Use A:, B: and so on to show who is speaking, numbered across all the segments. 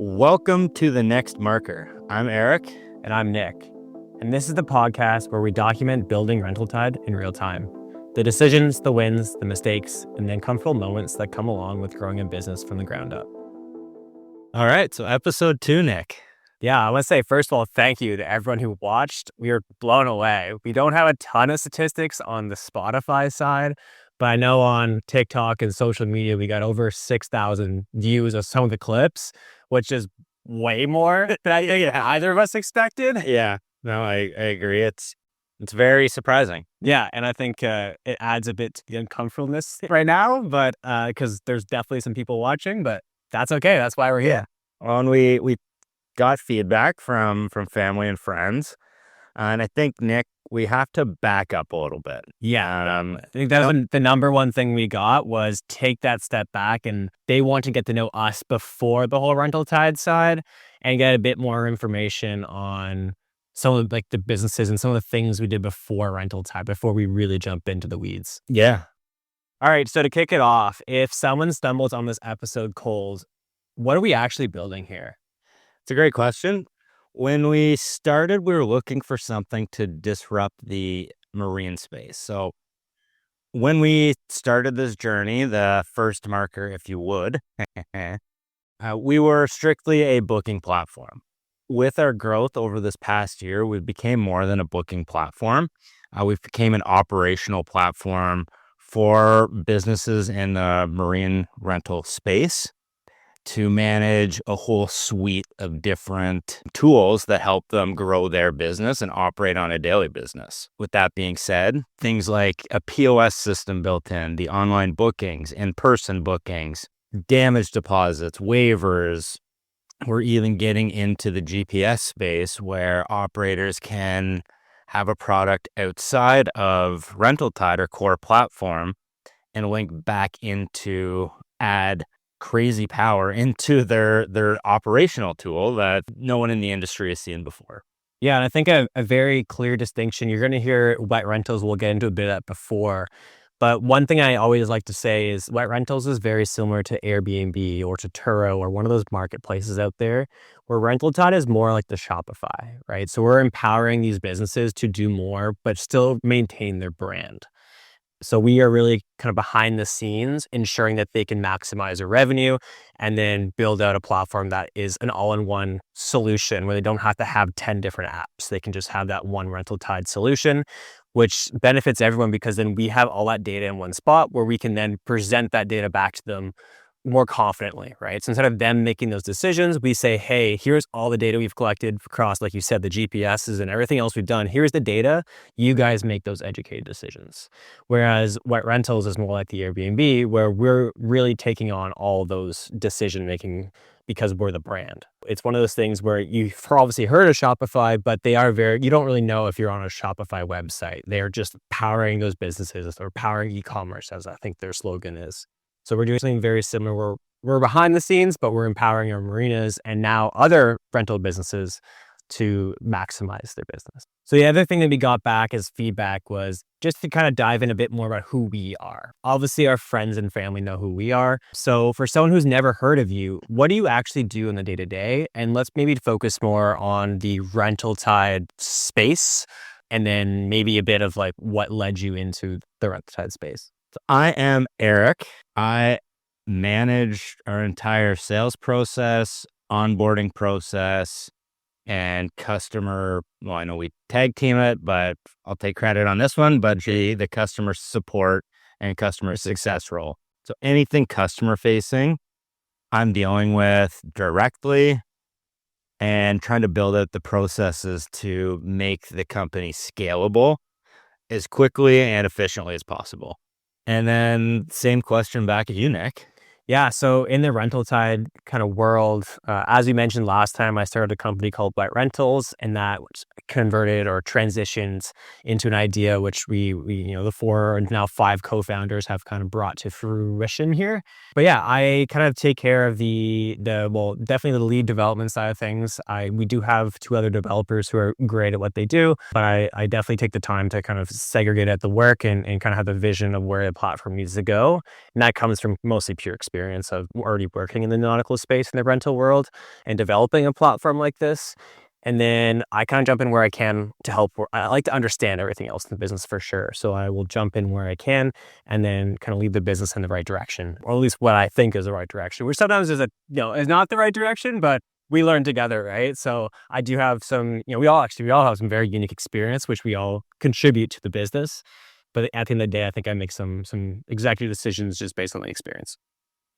A: Welcome to The Next Marker. I'm Eric.
B: And I'm Nick. And this is the podcast where we document building RentalTide in real time. The decisions, the wins, the mistakes, and the uncomfortable moments that come along with growing a business from the ground up.
A: All right, so episode 2, Nick.
B: Yeah, I want to say, first of all, thank you to everyone who watched. We were blown away. We don't have a ton of statistics on the Spotify side, but I know on TikTok and social media, we got over 6,000 views of some of the clips, which is way more than I think either of us expected.
A: Yeah, no, I agree. It's very surprising.
B: Yeah, and I think it adds a bit to the uncomfortableness right now, but because there's definitely some people watching, but that's okay. That's why we're here.
A: Well, and we got feedback from family and friends, and I think, Nick, we have to back up a little bit.
B: Yeah, I think that's the number one thing we got was take that step back, and they want to get to know us before the whole RentalTide side and get a bit more information on some of the businesses and some of the things we did before RentalTide, before we really jump into the weeds.
A: Yeah.
B: All right, so to kick it off, if someone stumbles on this episode cold, what are we actually building here?
A: It's a great question. When we started, we were looking for something to disrupt the marine space. So when we started this journey, the first marker, if you would, we were strictly a booking platform. With our growth over this past year, we became more than a booking platform. We became an operational platform for businesses in the marine rental space to manage a whole suite of different tools that help them grow their business and operate on a daily business. With that being said, things like a POS system built in, the online bookings, in-person bookings, damage deposits, waivers. We're even getting into the GPS space where operators can have a product outside of RentalTide or core platform and link back into add crazy power into their operational tool that no one in the industry has seen before.
B: Yeah, and I think a very clear distinction, you're going to hear Wet Rentals, we'll get into a bit of that before, but one thing I always like to say is Wet Rentals is very similar to Airbnb or to Turo or one of those marketplaces out there, where RentalTide is more like the Shopify, right? So we're empowering these businesses to do more, but still maintain their brand. So we are really kind of behind the scenes, ensuring that they can maximize their revenue and then build out a platform that is an all-in-one solution where they don't have to have 10 different apps. They can just have that one RentalTide solution, which benefits everyone because then we have all that data in one spot where we can then present that data back to them more confidently, right? So instead of them making those decisions, we say, hey, here's all the data we've collected across, like you said, the GPSs and everything else we've done. Here's the data. You guys make those educated decisions. Whereas Wet Rentals is more like the Airbnb, where we're really taking on all those decision making because we're the brand. It's one of those things where you've obviously heard of Shopify, but you don't really know if you're on a Shopify website. They're just powering those businesses or powering e-commerce, as I think their slogan is. So we're doing something very similar. We're behind the scenes, but we're empowering our marinas and now other rental businesses to maximize their business. So the other thing that we got back as feedback was just to kind of dive in a bit more about who we are. Obviously, our friends and family know who we are. So for someone who's never heard of you, what do you actually do in the day-to-day? And let's maybe focus more on the RentalTide space and then maybe a bit of what led you into the RentalTide space.
A: So I am Eric. I manage our entire sales process, onboarding process, and customer. Well, I know we tag team it, but I'll take credit on this one. But the customer support and customer success role. So anything customer facing, I'm dealing with directly and trying to build out the processes to make the company scalable as quickly and efficiently as possible. And then same question back at you, Nick.
B: Yeah, so in the RentalTide kind of world, as we mentioned last time, I started a company called Wet Rentals, and that converted or transitioned into an idea which we the 4 and now 5 co-founders have kind of brought to fruition here. But yeah, I kind of take care of definitely the lead development side of things. We do have 2 other developers who are great at what they do, but I definitely take the time to kind of segregate at the work and kind of have the vision of where the platform needs to go. And that comes from mostly pure experience. experience of already working in the nautical space in the rental world and developing a platform like this. And then I kind of jump in where I can to help. I like to understand everything else in the business for sure. So I will jump in where I can and then kind of lead the business in the right direction, or at least what I think is the right direction, which sometimes is is not the right direction, but we learn together, right? So I do have some, we all have some very unique experience, which we all contribute to the business. But at the end of the day, I think I make some executive decisions just based on the experience.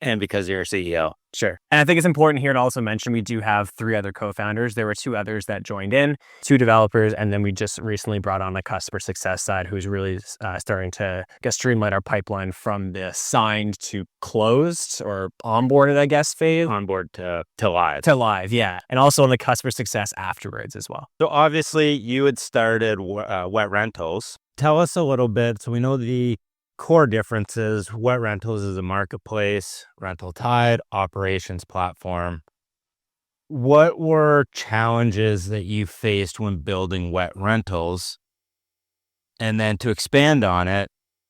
A: And because you're a CEO.
B: Sure. And I think it's important here to also mention we do have 3 other co-founders. There were 2 others that joined in, 2 developers, and then we just recently brought on a customer success side who's really starting to streamline our pipeline from the signed to closed or onboarded, I guess, phase.
A: Onboard to live.
B: To live, yeah. And also on the customer success afterwards as well.
A: So obviously you had started Wet Rentals. Tell us a little bit. So we know the core differences. Wet Rentals is a marketplace, RentalTide, operations platform. What were challenges that you faced when building Wet Rentals? And then to expand on it,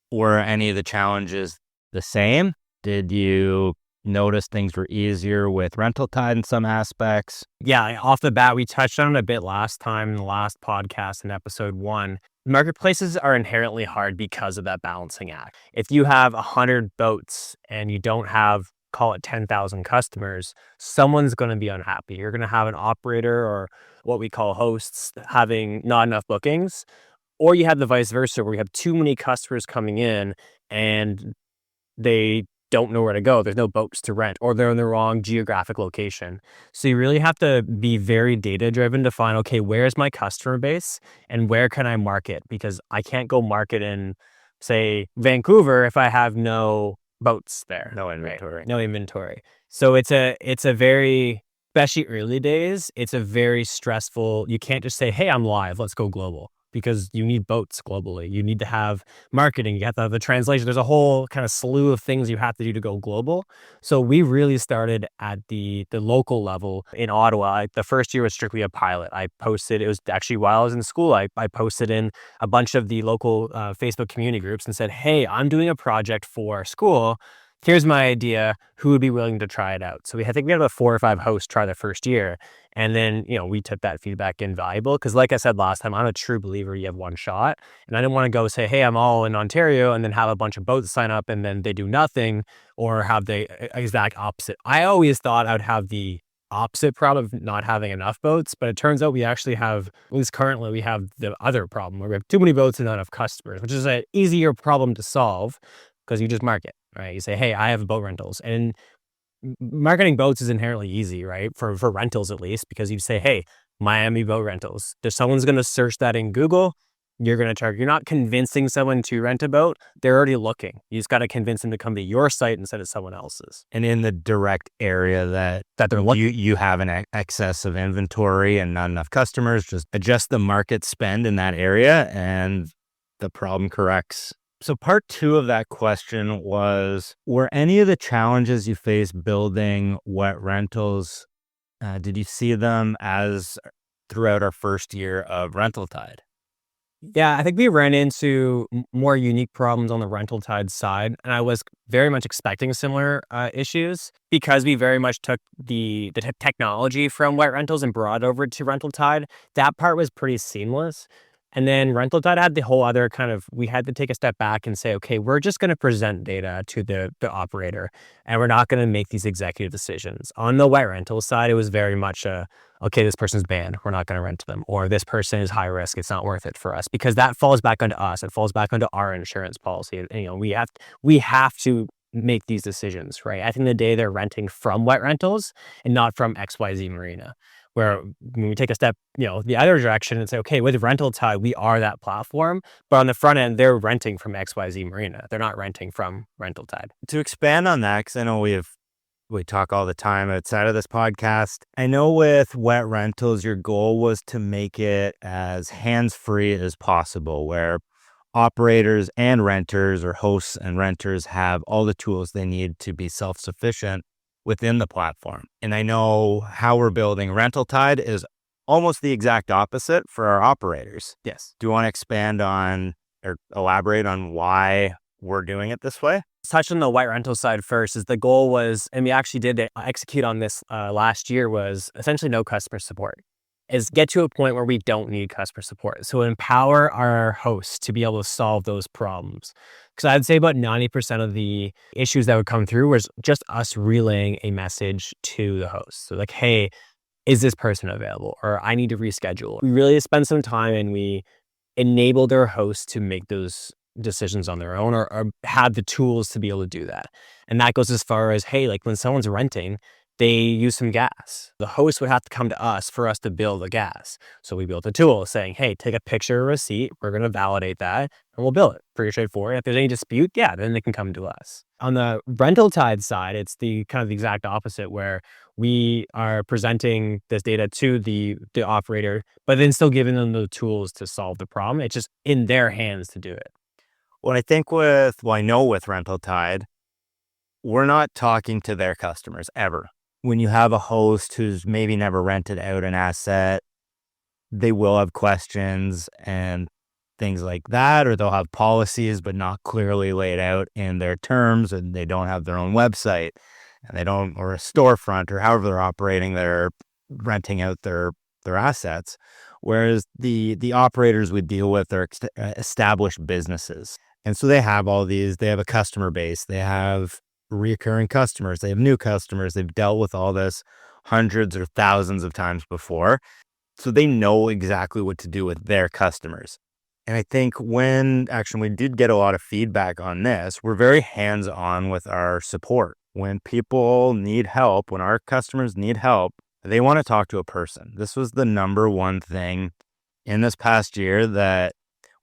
A: were any of the challenges the same? Did you notice things were easier with RentalTide in some aspects?
B: Yeah, off the bat, we touched on it a bit last time in the last podcast in episode 1. Marketplaces are inherently hard because of that balancing act. If you have 100 boats and you don't have, call it 10,000 customers, someone's going to be unhappy. You're going to have an operator or what we call hosts having not enough bookings, or you have the vice versa where you have too many customers coming in and they don't know where to go. There's no boats to rent, or they're in the wrong geographic location. So you really have to be very data driven to find, okay, where's my customer base and where can I market? Because I can't go market in, say, Vancouver if I have no boats there.
A: No inventory.
B: Right? No inventory. So it's a very, especially early days, it's a very stressful, you can't just say, hey, I'm live, let's go global. Because you need boats globally. You need to have marketing. You have to have the translation. There's a whole kind of slew of things you have to do to go global. So we really started at the local level in Ottawa. The first year was strictly a pilot. I posted, it was actually while I was in school, I posted in a bunch of the local Facebook community groups and said, hey, I'm doing a project for school. Here's my idea. Who would be willing to try it out? So I think we had about 4 or 5 hosts try the first year. And then, we took that feedback invaluable because like I said last time, I'm a true believer you have one shot. And I didn't want to go say, hey, I'm all in Ontario and then have a bunch of boats sign up and then they do nothing or have the exact opposite. I always thought I would have the opposite problem of not having enough boats, but it turns out we actually have, at least currently, we have the other problem where we have too many boats and not enough customers, which is an easier problem to solve because you just market. Right. You say, hey, I have boat rentals, and marketing boats is inherently easy, right? For rentals, at least, because you say, hey, Miami boat rentals. If someone's going to search that in Google, you're going to charge. You're not convincing someone to rent a boat. They're already looking. You just got to convince them to come to your site instead of someone else's.
A: And in the direct area that
B: they're looking,
A: you have an excess of inventory and not enough customers, just adjust the market spend in that area and the problem corrects. So part 2 of that question was, were any of the challenges you faced building Wet Rentals, did you see them as throughout our first year of RentalTide?
B: Yeah, I think we ran into more unique problems on the RentalTide side, and I was very much expecting similar issues because we very much took the technology from Wet Rentals and brought it over to RentalTide. That part was pretty seamless. And then RentalTide had the whole other kind of, we had to take a step back and say, okay, we're just going to present data to the operator and we're not going to make these executive decisions. On the Wet Rental side, it was very much okay, this person's banned, we're not going to rent to them, or this person is high risk, it's not worth it for us, because that falls back onto us. It falls back onto our insurance policy. And, we have to make these decisions, right? At the end of the day, they're renting from Wet Rentals and not from XYZ Marina. Where when we take a step, the other direction and say, okay, with RentalTide, we are that platform, but on the front end, they're renting from XYZ Marina. They're not renting from RentalTide.
A: To expand on that, because I know we talk all the time outside of this podcast. I know with Wet Rentals, your goal was to make it as hands-free as possible, where operators and renters or hosts and renters have all the tools they need to be self-sufficient within the platform. And I know how we're building RentalTide is almost the exact opposite for our operators.
B: Yes.
A: Do you want to expand on or elaborate on why we're doing it this way?
B: touch on the white rental side first. Is the goal was, and we actually did execute on this last year, was essentially no customer support. Is get to a point where we don't need customer support. So empower our hosts to be able to solve those problems. Because I'd say about 90% of the issues that would come through was just us relaying a message to the host. So like, hey, is this person available? Or I need to reschedule. We really spend some time and we enable their hosts to make those decisions on their own, or have the tools to be able to do that. And that goes as far as, hey, like when someone's renting, they use some gas. The host would have to come to us for us to bill the gas. So we built a tool saying, hey, take a picture or receipt. We're going to validate that and we'll bill it. Pretty straightforward. If there's any dispute, yeah, then they can come to us. On the RentalTide side, it's the kind of the exact opposite, where we are presenting this data to the operator, but then still giving them the tools to solve the problem. It's just in their hands to do it.
A: Well, I know with RentalTide, we're not talking to their customers ever. When you have a host who's maybe never rented out an asset, they will have questions and things like that, or they'll have policies but not clearly laid out in their terms, and they don't have their own website, and they don't, or a storefront, or however they're operating, they're renting out their assets. Whereas the operators we deal with are established businesses. And so they have they have a customer base, they have recurring customers, they have new customers, they've dealt with all this hundreds or thousands of times before. So they know exactly what to do with their customers. And I think when we did get a lot of feedback on this, we're very hands-on with our support. When people need help, when our customers need help, they want to talk to a person. This was the number one thing in this past year that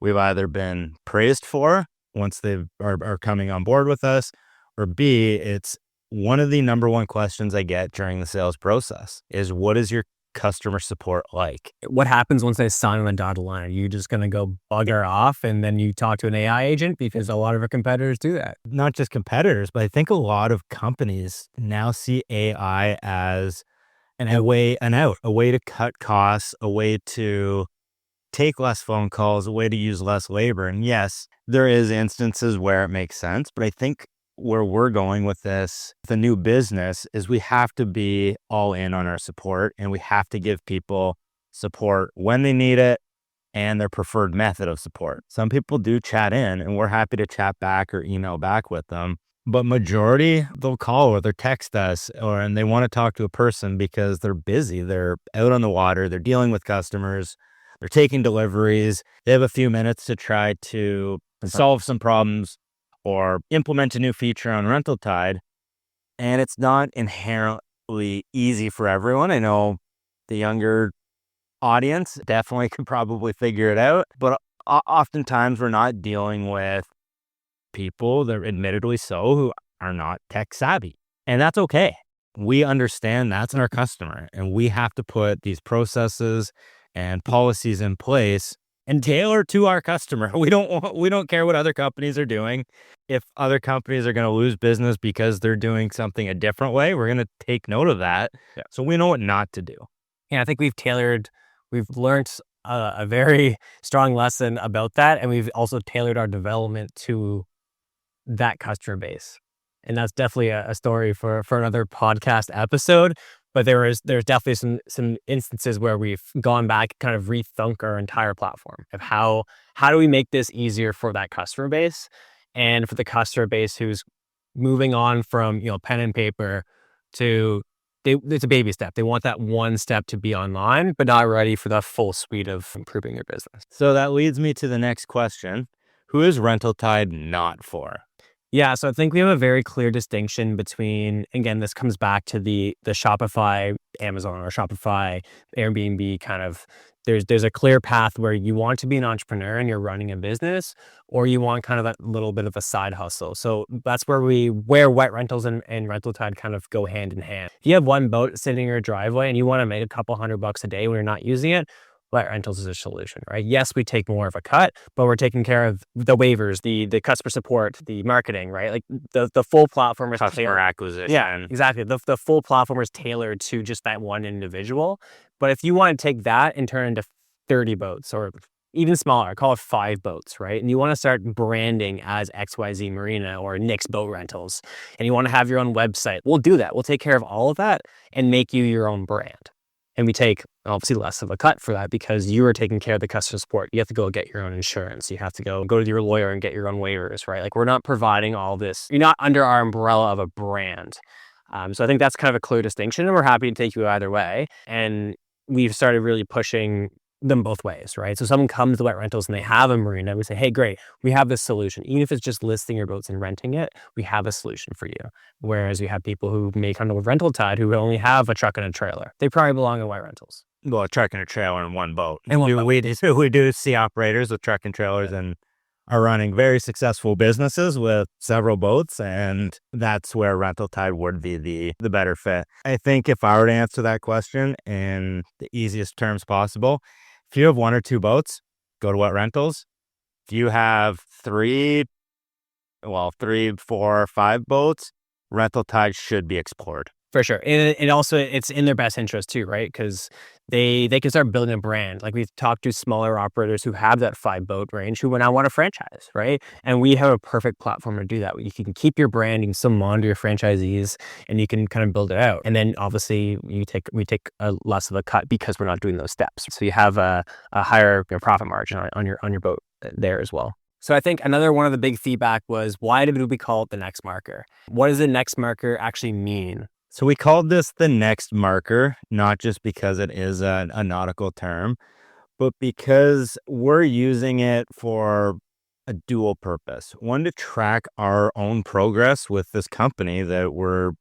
A: we've either been praised for once they are coming on board with us, or B, it's one of the number one questions I get during the sales process is, what is your customer support like?
B: What happens once they sign on the dotted line? Are you just going to go bugger off and then you talk to an AI agent? Because a lot of our competitors do that.
A: Not just competitors, but I think a lot of companies now see AI as a way to cut costs, a way to take less phone calls, a way to use less labor. And yes, there is instances where it makes sense, but I think where we're going with this, the new business, is we have to be all in on our support, and we have to give people support when they need it and their preferred method of support. Some people do chat in, and we're happy to chat back or email back with them. But majority, they'll call or they'll text us, and they want to talk to a person because they're busy. They're out on the water. They're dealing with customers. They're taking deliveries. They have a few minutes to try to solve some problems or implement a new feature on RentalTide. And it's not inherently easy for everyone. I know the younger audience definitely can probably figure it out, but oftentimes we're not dealing with people that admittedly so who are not tech savvy. And that's okay. We understand that's our customer, and we have to put these processes and policies in place and tailor to our customer. We don't care what other companies are doing. If other companies are going to lose business because they're doing something a different way, we're going to take note of that. Yeah. So we know what not to do.
B: Yeah, I think we've learned a very strong lesson about that. And we've also tailored our development to that customer base. And that's definitely a story for another podcast episode. But there's definitely some instances where we've gone back, kind of rethunk our entire platform of how do we make this easier for that customer base, and for the customer base who's moving on from pen and paper to it's a baby step. They want that one step to be online, but not ready for the full suite of improving their business.
A: So that leads me to the next question: who is RentalTide not for?
B: Yeah, so I think we have a very clear distinction between, again, this comes back to the Shopify, Amazon, or Shopify, Airbnb kind of, there's a clear path where you want to be an entrepreneur and you're running a business, or you want kind of that little bit of a side hustle. So that's where Wet Rentals and RentalTide kind of go hand in hand. If you have one boat sitting in your driveway and you want to make a couple $100 a day when you're not using it, Wet Rentals is a solution, right? Yes, we take more of a cut, but we're taking care of the waivers, the customer support, the marketing, right? Like the full platform is
A: customer acquisition.
B: Yeah, exactly. The full platform is tailored to just that one individual. But if you want to take that and turn into 30 boats, or even smaller, call it 5 boats, right? And you want to start branding as XYZ Marina or Nick's Boat Rentals, and you want to have your own website. We'll do that. We'll take care of all of that and make you your own brand. And we take obviously less of a cut for that because you are taking care of the customer support. You have to go get your own insurance. You have to go to your lawyer and get your own waivers, right? Like we're not providing all this. You're not under our umbrella of a brand. So I think that's kind of a clear distinction, and we're happy to take you either way. And we've started really pushing them both ways, right? So someone comes to Wet Rentals and they have a marina. We say, hey, great, we have this solution. Even if it's just listing your boats and renting it, we have a solution for you. Whereas you have people who may come to RentalTide who only have a truck and a trailer. They probably belong in Wet Rentals.
A: Well, a truck and a trailer in one boat.
B: And
A: We do see operators with truck and trailers and are running very successful businesses with several boats, and that's where RentalTide would be the better fit. I think if I were to answer that question in the easiest terms possible, if you have 1 or 2 boats, go to Wet Rentals. If you have 3, 4, 5 boats, RentalTide should be explored.
B: For sure. And it also, it's in their best interest too, right? Because they can start building a brand. Like we've talked to smaller operators who have that 5 boat range who now want a franchise, right? And we have a perfect platform to do that. You can keep your brand, you can still monitor your franchisees, and you can kind of build it out. And then obviously we take a less of a cut because we're not doing those steps. So you have a higher profit margin on your boat there as well. So I think another one of the big feedback was, why did we call it the next marker? What does the next marker actually mean?
A: So we called this the next marker, not just because it is a nautical term, but because we're using it for a dual purpose. One, to track our own progress with this company that we're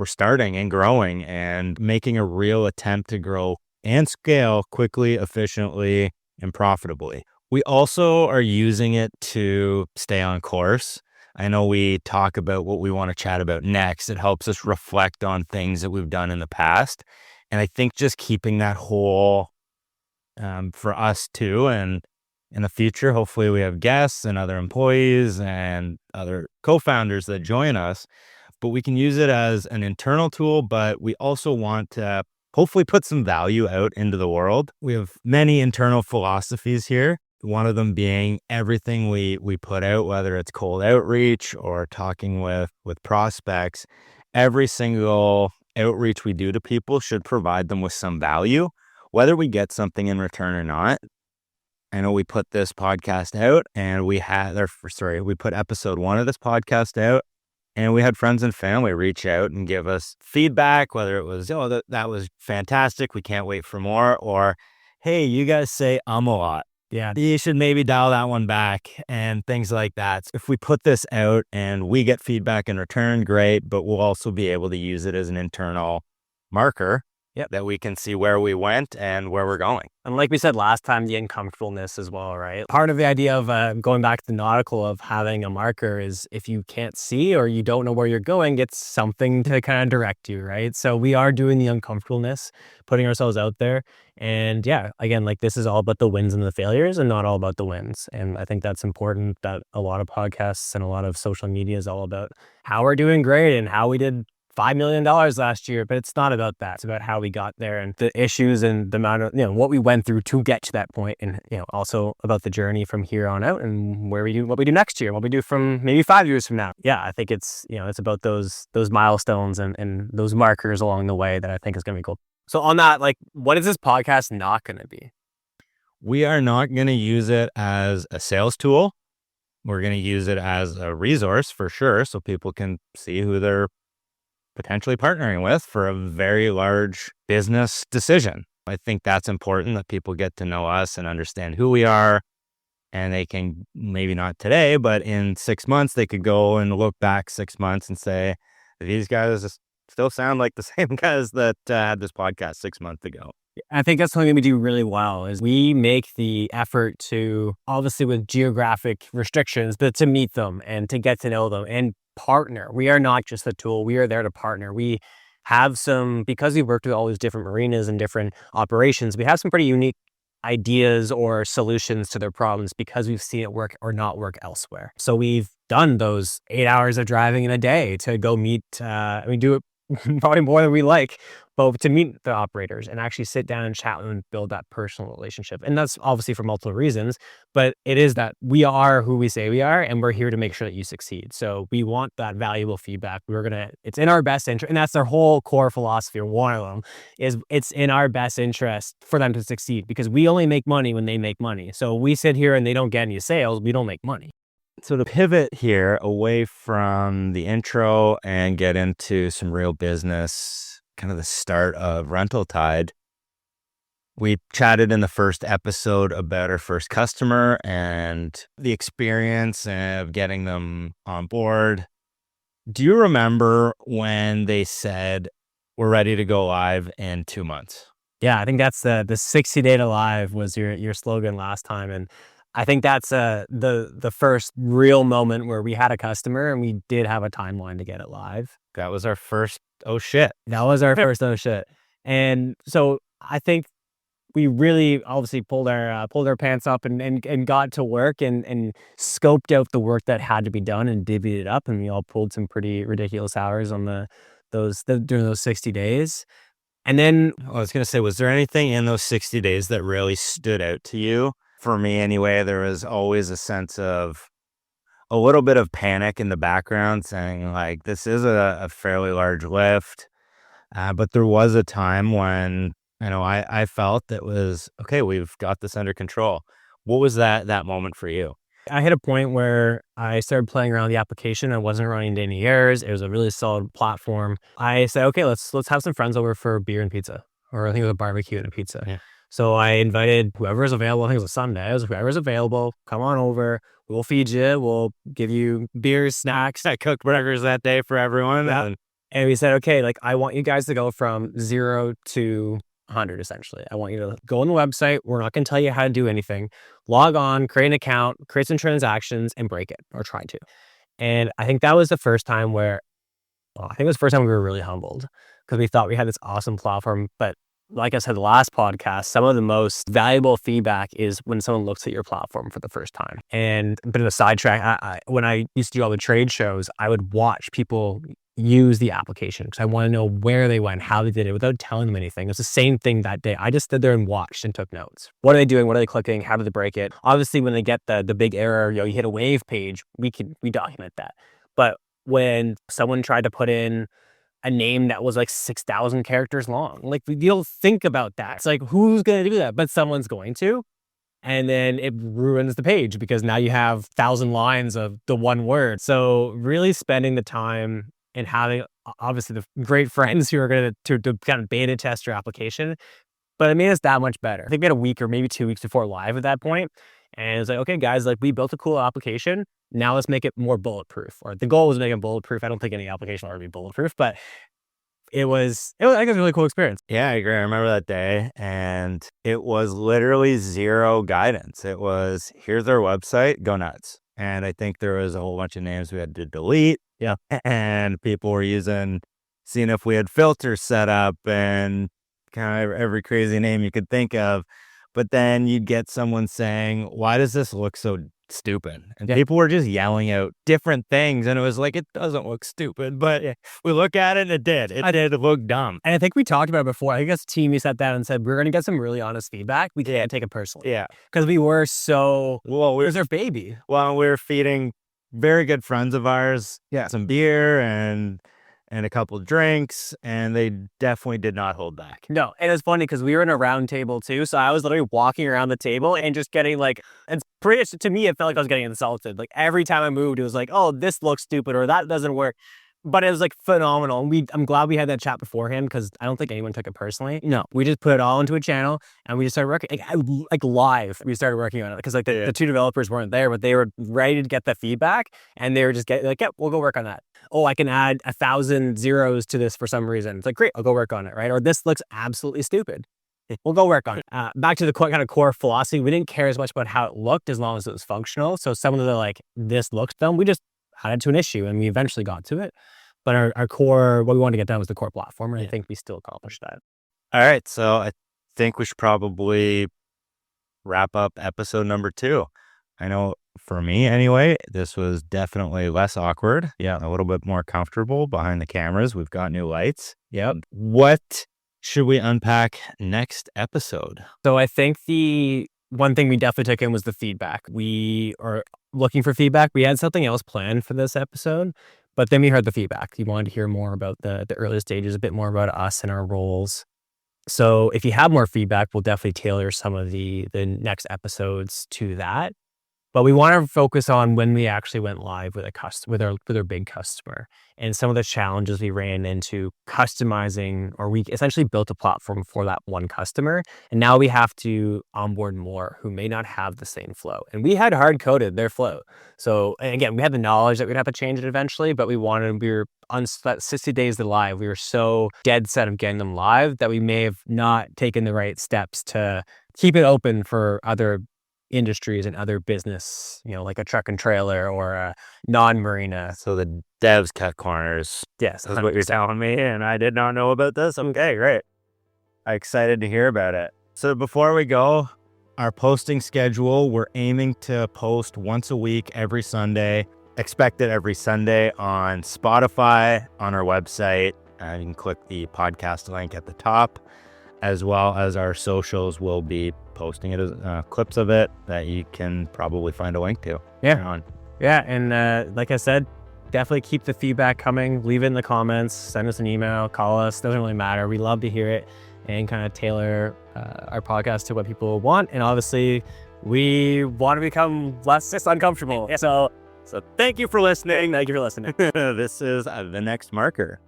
A: starting and growing and making a real attempt to grow and scale quickly, efficiently, and profitably. We also are using it to stay on course. I know we talk about what we want to chat about next. It helps us reflect on things that we've done in the past. And I think just keeping that whole for us too. And in the future, hopefully we have guests and other employees and other co-founders that join us. But we can use it as an internal tool, but we also want to hopefully put some value out into the world. We have many internal philosophies here. One of them being everything we put out, whether it's cold outreach or talking with prospects, every single outreach we do to people should provide them with some value, whether we get something in return or not. I know we put this podcast out and we put episode 1 of this podcast out, and we had friends and family reach out and give us feedback, whether it was, that was fantastic, we can't wait for more, or, hey, you guys say a lot. Yeah, you should maybe dial that one back, and things like that. If we put this out and we get feedback in return, great, but we'll also be able to use it as an internal marker that we can see where we went and where we're going.
B: And like we said last time, the uncomfortableness as well, right? Part of the idea of going back to the nautical of having a marker is if you can't see or you don't know where you're going, it's something to kind of direct you, right? So we are doing the uncomfortableness, putting ourselves out there. And yeah, again, like this is all about the wins and the failures and not all about the wins. And I think that's important, that a lot of podcasts and a lot of social media is all about how we're doing great and how we did $5 million last year, but it's not about that. It's about how we got there and the issues and the amount of, what we went through to get to that point, and, also about the journey from here on out and what we do next year, what we do from maybe 5 years from now. Yeah, I think it's, it's about those milestones and those markers along the way that I think is going to be cool. So on that, like, what is this podcast not going to be?
A: We are not going to use it as a sales tool. We're going to use it as a resource for sure, so people can see who they're potentially partnering with for a very large business decision. I think that's important, that people get to know us and understand who we are, and they can, maybe not today, but in 6 months, they could go and look back 6 months and say, these guys still sound like the same guys that had this podcast 6 months ago.
B: I think that's something we do really well, is we make the effort to, obviously with geographic restrictions, but to meet them and to get to know them and partner. We are not just a tool. We are there to partner. We have because we've worked with all these different marinas and different operations, we have some pretty unique ideas or solutions to their problems because we've seen it work or not work elsewhere. So we've done those 8 hours of driving in a day to go meet, we do it probably more than we like, but to meet the operators and actually sit down and chat with them and build that personal relationship. And that's obviously for multiple reasons, but it is that we are who we say we are, and we're here to make sure that you succeed. So we want that valuable feedback. It's in our best interest. And that's their whole core philosophy, or one of them, is it's in our best interest for them to succeed, because we only make money when they make money. So we sit here and they don't get any sales, we don't make money.
A: So to pivot here away from the intro and get into some real business, kind of the start of RentalTide, we chatted in the first episode about our first customer and the experience of getting them on board. Do you remember when they said, we're ready to go live in 2 months?
B: Yeah, I think that's the 60-day to live was your slogan last time. And I think that's the first real moment where we had a customer and we did have a timeline to get it live.
A: That was our first, oh shit.
B: That was our first, oh shit. And so I think we really obviously pulled our pants up and got to work and scoped out the work that had to be done and divvied it up. And we all pulled some pretty ridiculous hours on during those 60 days. And then
A: I was going to say, was there anything in those 60 days that really stood out to you? For me anyway, there was always a sense of a little bit of panic in the background saying like, this is a fairly large lift. But there was a time when, I felt that was, okay, we've got this under control. What was that moment for you?
B: I hit a point where I started playing around with the application. I wasn't running into any errors. It was a really solid platform. I said, okay, let's have some friends over for beer and pizza, or I think it was a barbecue and a pizza. Yeah. So I invited whoever was available. I think it was a Sunday. I was whoever's available, come on over. We'll feed you. We'll give you beers, snacks.
A: I cooked burgers that day for everyone.
B: Yeah. And we said, okay, like I want you guys to go from 0 to 100, essentially. I want you to go on the website. We're not going to tell you how to do anything. Log on, create an account, create some transactions, and break it, or try to. And I think that was the first time we were really humbled, because we thought we had this awesome platform. But like I said, the last podcast, some of the most valuable feedback is when someone looks at your platform for the first time. And a bit of a sidetrack, when I used to do all the trade shows, I would watch people use the application because I want to know where they went, how they did it without telling them anything. It was the same thing that day. I just stood there and watched and took notes. What are they doing? What are they clicking? How do they break it? Obviously, when they get the big error, you hit a wave page, we document that. But when someone tried to put in a name that was like 6,000 characters long, like you don't think about that. It's like, who's going to do that? But someone's going to. And then it ruins the page because now you have 1,000 lines of the one word. So really spending the time and having obviously the great friends who are going to kind of beta test your application, but it made us that much better. I think we had a week or maybe 2 weeks before live at that point. And it's like, okay, guys, like we built a cool application. Now let's make it more bulletproof. Or the goal was to make it bulletproof. I don't think any application will ever be bulletproof, but I think it was a really cool experience.
A: Yeah, I agree. I remember that day, and it was literally zero guidance. It was, here's our website, go nuts. And I think there was a whole bunch of names we had to delete.
B: Yeah.
A: And people were seeing if we had filters set up and kind of every crazy name you could think of. But then you'd get someone saying, why does this look so stupid? And people were just yelling out different things. And it was like, it doesn't look stupid, but we look at it and it did. It did look dumb.
B: And I think we talked about it before. I guess team, we sat down and said, we're going to get some really honest feedback. We can't take it personally.
A: Yeah.
B: Because we were so, it was their baby.
A: Well, we were feeding very good friends of ours some beer and a couple of drinks, and they definitely did not hold back.
B: No, and it's funny because we were in a round table too, so I was literally walking around the table and just getting like, to me, it felt like I was getting insulted. Like every time I moved, it was like, oh, this looks stupid or that doesn't work. But it was like phenomenal. And I'm glad we had that chat beforehand because I don't think anyone took it personally. No, we just put it all into a channel and we just started working like live. We started working on it because like the two developers weren't there, but they were ready to get the feedback and they were just getting like, yeah, we'll go work on that. Oh, I can add 1,000 zeros to this for some reason. It's like, great, I'll go work on it, right? Or this looks absolutely stupid. We'll go work on it. Back to the kind of core philosophy, we didn't care as much about how it looked as long as it was functional. So some of the like, this looks dumb, we just added to an issue and we eventually got to it. But our core, what we wanted to get done was the core platform. And I think we still accomplished that.
A: All right. So I think we should probably wrap up episode number 2. I know for me anyway, this was definitely less awkward. Yeah. A little bit more comfortable behind the cameras. We've got new lights.
B: Yep.
A: What should we unpack next episode?
B: So I think the one thing we definitely took in was the feedback. We are looking for feedback. We had something else planned for this episode, but then we heard the feedback. You wanted to hear more about the early stages, a bit more about us and our roles. So if you have more feedback, we'll definitely tailor some of the next episodes to that. But we want to focus on when we actually went live with with our big customer and some of the challenges we ran into customizing, or we essentially built a platform for that one customer. And now we have to onboard more who may not have the same flow. And we had hard coded their flow. So, and again, we had the knowledge that we'd have to change it eventually, but we were on 60 days to live. We were so dead set of getting them live that we may have not taken the right steps to keep it open for other industries and other business, like a truck and trailer or a non-marina.
A: So the devs cut corners.
B: Yes,
A: That's what you're telling me, and I did not know about this. Okay, great. I'm excited to hear about it. So before we go, our posting schedule, we're aiming to post once a week every Sunday. Expect it every Sunday on Spotify, on our website. You can click the podcast link at the top, as well as our socials will be posting it as clips of it that you can probably find a link to.
B: Yeah. And like I said, definitely keep the feedback coming. Leave it in the comments, send us an email, call us. Doesn't really matter. We love to hear it and kind of tailor our podcast to what people want. And obviously, we want to become less uncomfortable. So thank you for listening.
A: This is The Next Marker.